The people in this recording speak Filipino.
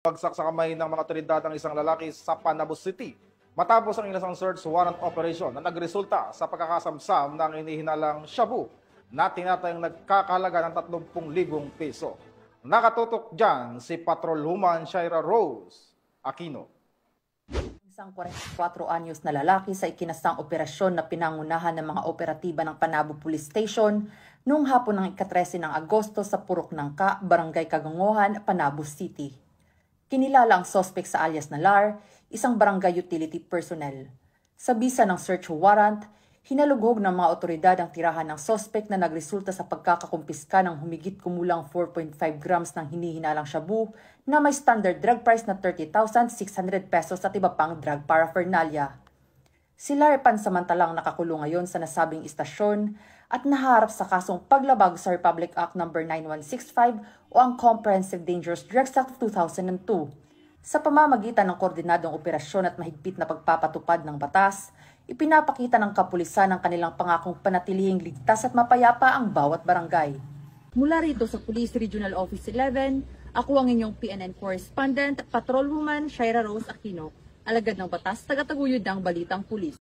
Bagsak sa kamay ng mga otoridad ang isang lalaki sa Panabo City matapos ang ilang search warrant operation na nagresulta sa pagkakasamsam ng inihinalang shabu na tinatayang nagkakahalaga ng 30,000 piso. Nakatutok dyan si Patrolwoman Shaira Rose Aquino. Isang 44 anyos na lalaki sa ikinasang operasyon na pinangunahan ng mga operatiba ng Panabo Police Station noong hapon ng ika-13 ng Agosto sa Purok Nangka, Barangay Kagangohan, Panabo City. Kinilala ang suspect sa alias na Lar, isang barangay utility personnel. Sa bisa ng search warrant, hinalughog ng mga otoridad ang tirahan ng suspect na nagresulta sa pagkakakumpiska ng humigit kumulang 4.5 grams ng hinihinalang shabu na may standard drug price na 30,600 pesos at iba pang drug paraphernalia. Si Lar pansamantalang nakakulong ngayon sa nasabing istasyon at naharap sa kasong paglabag sa Republic Act No. 9165 o ang Comprehensive Dangerous Drugs Act 2002. Sa pamamagitan ng koordinadong operasyon at mahigpit na pagpapatupad ng batas, ipinapakita ng kapulisan ang kanilang pangakong panatilihing ligtas at mapayapa ang bawat barangay. Mula rito sa Police Regional Office 11, ako ang inyong PNN correspondent, Patrolwoman Shaira Rose Aquino, alagad ng batas, tagataguyod ng Balitang Pulis.